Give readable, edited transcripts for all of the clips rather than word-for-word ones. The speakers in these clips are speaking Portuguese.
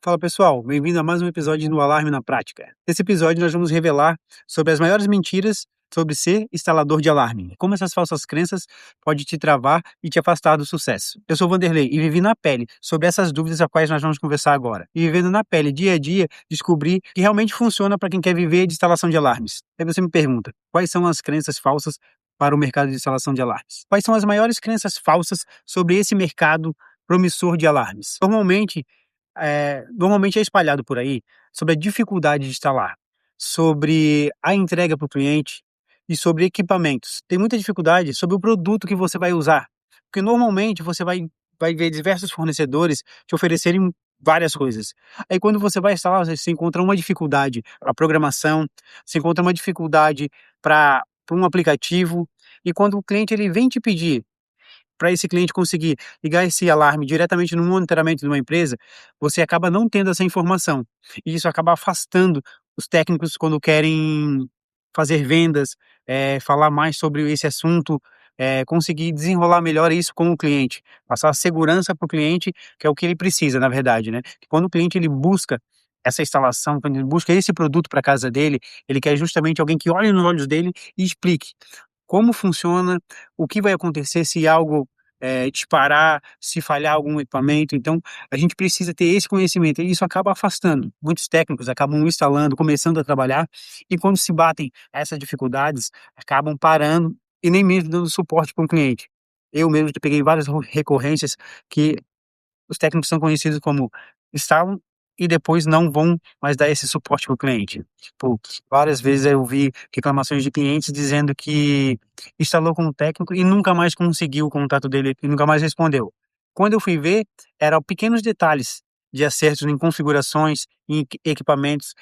Fala pessoal, bem-vindo a mais um episódio do Alarme na Prática. Nesse episódio nós vamos revelar sobre as maiores mentiras sobre ser instalador de alarme. Como essas falsas crenças podem te travar e te afastar do sucesso. Eu sou o Vanderlei e vivi na pele sobre essas dúvidas a quais nós vamos conversar agora. E vivendo na pele, dia a dia, descobri que realmente funciona para quem quer viver de instalação de alarmes. Aí você me pergunta, quais são as crenças falsas para o mercado de instalação de alarmes? Quais são as maiores crenças falsas sobre esse mercado promissor de alarmes? Normalmente é espalhado por aí sobre a dificuldade de instalar, sobre a entrega para o cliente e sobre equipamentos. Tem muita dificuldade sobre o produto que você vai usar, porque normalmente você vai ver diversos fornecedores te oferecerem várias coisas. Aí quando você vai instalar, você encontra uma dificuldade para programação, você encontra uma dificuldade para um aplicativo, e quando o cliente ele vem te pedir para esse cliente conseguir ligar esse alarme diretamente no monitoramento de uma empresa, você acaba não tendo essa informação. E isso acaba afastando os técnicos quando querem fazer vendas, falar mais sobre esse assunto, conseguir desenrolar melhor isso com o cliente, passar segurança para o cliente, que é o que ele precisa, na verdade, né? Quando o cliente ele busca essa instalação, quando ele busca esse produto para casa dele, ele quer justamente alguém que olhe nos olhos dele e explique como funciona, o que vai acontecer se algo, disparar, se falhar algum equipamento. Então, a gente precisa ter esse conhecimento e isso acaba afastando. Muitos técnicos acabam instalando, começando a trabalhar e quando se batem essas dificuldades, acabam parando e nem mesmo dando suporte para um cliente. Eu mesmo já peguei várias recorrências que os técnicos são conhecidos como instalam e depois não vão mais dar esse suporte para o cliente. Tipo, várias vezes eu vi reclamações de clientes dizendo que instalou com o técnico e nunca mais conseguiu o contato dele e nunca mais respondeu. Quando eu fui ver, eram pequenos detalhes de acertos em configurações, em equipamentos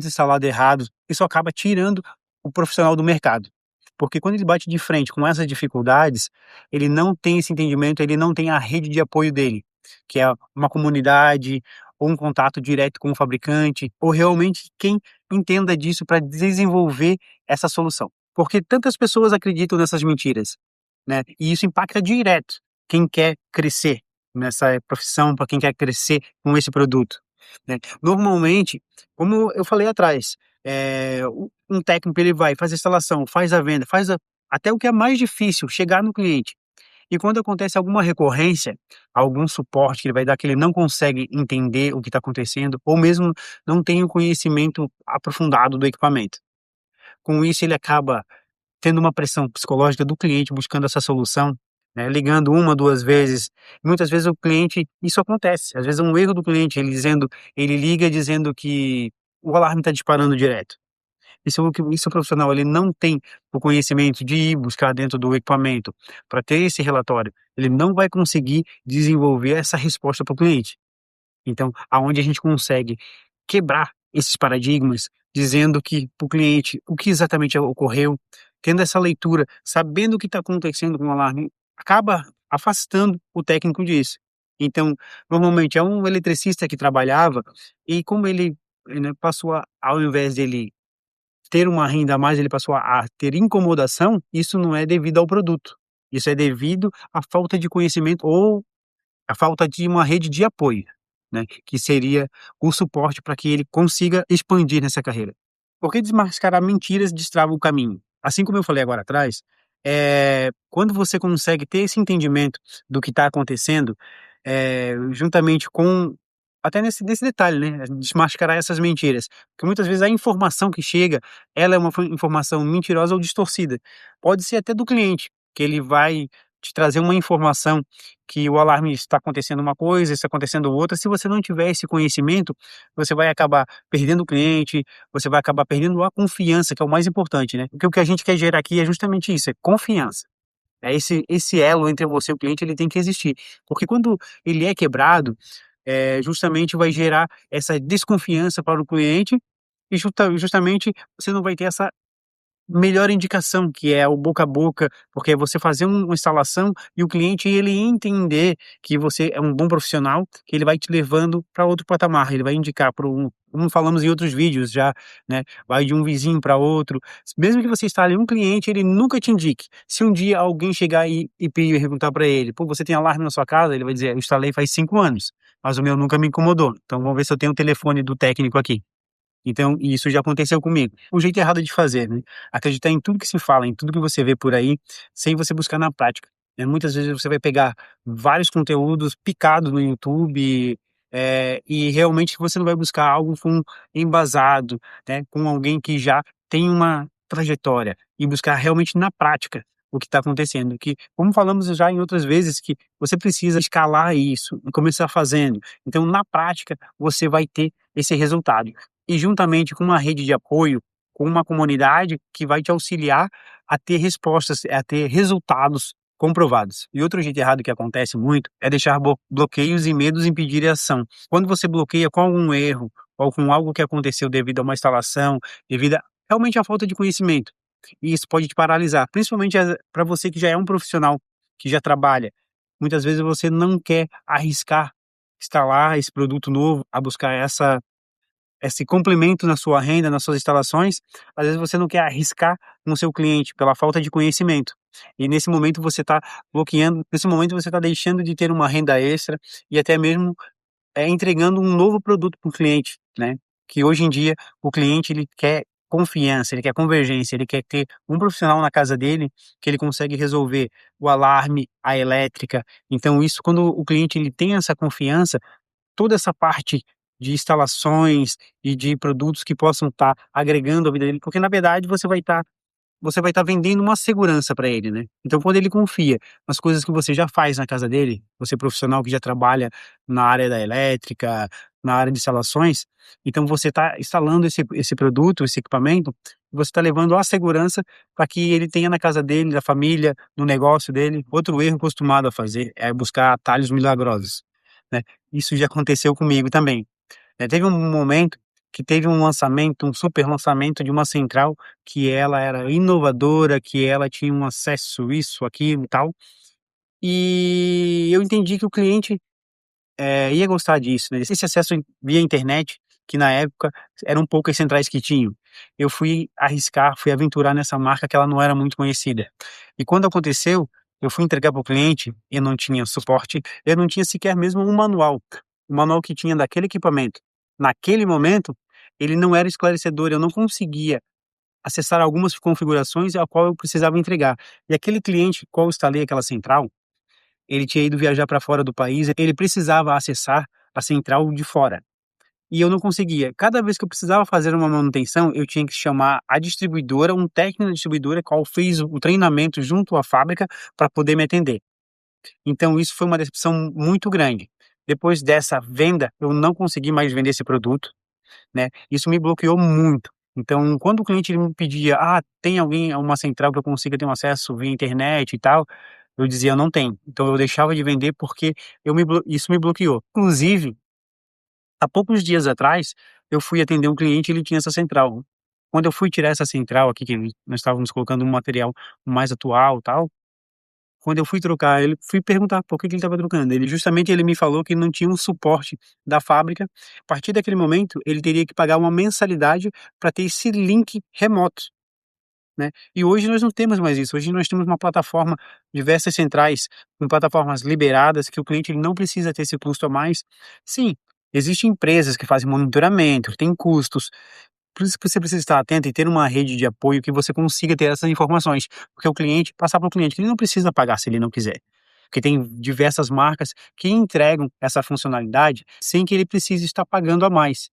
instalados errados. Isso acaba tirando o profissional do mercado. Porque quando ele bate de frente com essas dificuldades, ele não tem esse entendimento, ele não tem a rede de apoio dele, que é uma comunidade, ou um contato direto com o fabricante, ou realmente quem entenda disso para desenvolver essa solução. Porque tantas pessoas acreditam nessas mentiras, né? E isso impacta direto quem quer crescer nessa profissão, para quem quer crescer com esse produto, né? Normalmente, como eu falei atrás, um técnico ele vai, faz a instalação, faz a venda, até o que é mais difícil, chegar no cliente. E quando acontece alguma recorrência, algum suporte que ele vai dar que ele não consegue entender o que está acontecendo, ou mesmo não tem o conhecimento aprofundado do equipamento. Com isso, ele acaba tendo uma pressão psicológica do cliente buscando essa solução, né, ligando uma, duas vezes. Muitas vezes o cliente, isso acontece, às vezes é um erro do cliente, ele liga dizendo que o alarme está disparando direto. Isso o profissional ele não tem o conhecimento de ir buscar dentro do equipamento para ter esse relatório, ele não vai conseguir desenvolver essa resposta para o cliente. Então, aonde a gente consegue quebrar esses paradigmas, dizendo que para o cliente o que exatamente ocorreu, tendo essa leitura, sabendo o que está acontecendo com o alarme, acaba afastando o técnico disso. Então, normalmente é um eletricista que trabalhava e como ele, né, passou ao invés dele ter uma renda a mais, ele passou a ter incomodação, isso não é devido ao produto. Isso é devido à falta de conhecimento ou à falta de uma rede de apoio, né, que seria o suporte para que ele consiga expandir nessa carreira. Porque desmascarar mentiras destrava o caminho. Assim como eu falei agora atrás, quando você consegue ter esse entendimento do que está acontecendo, juntamente com até nesse detalhe, né, desmascarar essas mentiras, porque muitas vezes a informação que chega, ela é uma informação mentirosa ou distorcida. Pode ser até do cliente, que ele vai te trazer uma informação que o alarme está acontecendo uma coisa, está acontecendo outra. Se você não tiver esse conhecimento, você vai acabar perdendo o cliente, você vai acabar perdendo a confiança, que é o mais importante, né? Porque o que a gente quer gerar aqui é justamente isso, é confiança. É esse elo entre você e o cliente, ele tem que existir. Porque quando ele é quebrado, justamente vai gerar essa desconfiança para o cliente e justamente você não vai ter essa melhor indicação, que é o boca a boca, porque é você fazer uma instalação e o cliente ele entender que você é um bom profissional, que ele vai te levando para outro patamar, ele vai indicar para como falamos em outros vídeos já, né, vai de um vizinho para outro. Mesmo que você instale um cliente, ele nunca te indique. Se um dia alguém chegar e perguntar para ele: "Pô, você tem alarme na sua casa?", ele vai dizer: "Eu instalei faz 5 anos". mas o meu nunca me incomodou. Então vamos ver se eu tenho o telefone do técnico aqui. Então, isso já aconteceu comigo. O jeito errado de fazer, né, acreditar em tudo que se fala, em tudo que você vê por aí, sem você buscar na prática, né. Muitas vezes você vai pegar vários conteúdos picados no YouTube, e realmente você não vai buscar algo com embasado, né, com alguém que já tem uma trajetória, e buscar realmente na prática o que está acontecendo, que como falamos já em outras vezes, que você precisa escalar isso e começar fazendo. Então, na prática, você vai ter esse resultado e juntamente com uma rede de apoio, com uma comunidade que vai te auxiliar a ter respostas, a ter resultados comprovados. E outro jeito errado que acontece muito é deixar bloqueios e medos impedirem a ação. Quando você bloqueia com algum erro ou com algo que aconteceu devido a uma instalação, devido realmente à falta de conhecimento, e isso pode te paralisar, principalmente para você que já é um profissional, que já trabalha. Muitas vezes você não quer arriscar instalar esse produto novo, a buscar esse complemento na sua renda, nas suas instalações, às vezes você não quer arriscar com o seu cliente pela falta de conhecimento. E nesse momento você está bloqueando, nesse momento você está deixando de ter uma renda extra e até mesmo entregando um novo produto para o cliente, né? Que hoje em dia o cliente ele quer confiança, ele quer convergência, ele quer ter um profissional na casa dele que ele consegue resolver o alarme, a elétrica. Então isso quando o cliente ele tem essa confiança, toda essa parte de instalações e de produtos que possam estar agregando a vida dele, porque na verdade você vai estar vendendo uma segurança para ele, né. Então quando ele confia nas coisas que você já faz na casa dele, você profissional que já trabalha na área da elétrica, na área de instalações, então você está instalando esse produto, esse equipamento, você está levando a segurança para que ele tenha na casa dele, da família, no negócio dele. Outro erro costumado a fazer é buscar atalhos milagrosos, né. Isso já aconteceu comigo também. Teve um momento que teve um lançamento, um super lançamento de uma central que ela era inovadora, que ela tinha um acesso isso, aquilo e tal, e eu entendi que o cliente, ia gostar disso, né, esse acesso via internet, que na época eram poucas centrais que tinham. Eu fui arriscar, fui aventurar nessa marca que ela não era muito conhecida. E quando aconteceu, eu fui entregar para o cliente, eu não tinha suporte, eu não tinha sequer mesmo um manual. O manual que tinha daquele equipamento, naquele momento, ele não era esclarecedor, eu não conseguia acessar algumas configurações a qual eu precisava entregar. E aquele cliente qual eu instalei aquela central, ele tinha ido viajar para fora do país, ele precisava acessar a central de fora. E eu não conseguia. Cada vez que eu precisava fazer uma manutenção, eu tinha que chamar a distribuidora, um técnico da distribuidora, qual fez o treinamento junto à fábrica para poder me atender. Então isso foi uma decepção muito grande. Depois dessa venda, eu não consegui mais vender esse produto, né, isso me bloqueou muito. Então, quando o cliente ele me pedia: "Ah, tem alguém uma central que eu consiga ter um acesso via internet e tal?", eu dizia: "Não tem". Então eu deixava de vender porque isso me bloqueou. Inclusive, há poucos dias atrás, eu fui atender um cliente e ele tinha essa central. Quando eu fui tirar essa central aqui, que nós estávamos colocando um material mais atual, tal, quando eu fui trocar, ele fui perguntar por que que ele estava trocando, ele me falou que não tinha um suporte da fábrica, a partir daquele momento ele teria que pagar uma mensalidade para ter esse link remoto, né. E hoje nós não temos mais isso, hoje nós temos uma plataforma, diversas centrais com plataformas liberadas que o cliente ele não precisa ter esse custo a mais. Sim, existem empresas que fazem monitoramento, tem custos, por isso que você precisa estar atento e ter uma rede de apoio que você consiga ter essas informações, porque o cliente passar para o cliente, ele não precisa pagar se ele não quiser, porque tem diversas marcas que entregam essa funcionalidade sem que ele precise estar pagando a mais.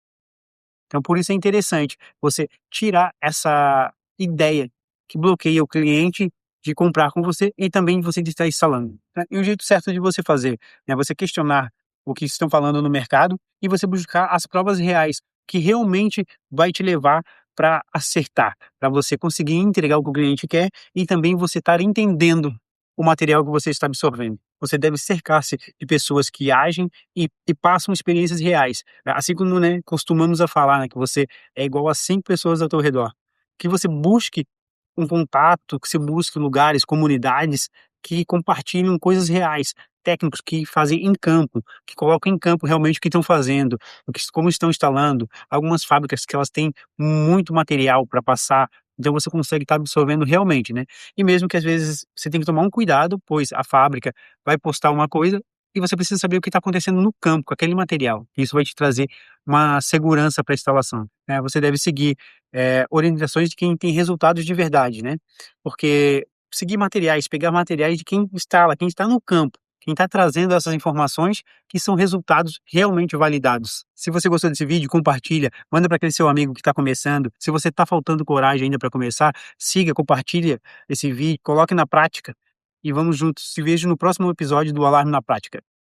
Então por isso é interessante você tirar essa ideia que bloqueia o cliente de comprar com você e também você de estar instalando, né. E o jeito certo de você fazer, né, você questionar o que estão falando no mercado e você buscar as provas reais, que realmente vai te levar para acertar, para você conseguir entregar o que o cliente quer e também você estar entendendo o material que você está absorvendo. Você deve cercar-se de pessoas que agem e passam experiências reais. Assim como, né, costumamos a falar, né, que você é igual a 5 pessoas ao teu redor. Que você busque um contato, que você busque lugares, comunidades que compartilham coisas reais, técnicos que fazem em campo, que colocam em campo realmente o que estão fazendo, como estão instalando. Algumas fábricas que elas têm muito material para passar, então você consegue estar absorvendo realmente, né. E mesmo que às vezes você tem que tomar um cuidado, pois a fábrica vai postar uma coisa e você precisa saber o que está acontecendo no campo com aquele material. Isso vai te trazer uma segurança para a instalação, né. Você deve seguir, orientações de quem tem resultados de verdade, né, porque seguir materiais, pegar materiais de quem instala, quem está no campo, quem está trazendo essas informações que são resultados realmente validados. Se você gostou desse vídeo, compartilha, manda para aquele seu amigo que está começando. Se você está faltando coragem ainda para começar, siga, compartilha esse vídeo, coloque na prática e vamos juntos. Te vejo no próximo episódio do Alarme na Prática.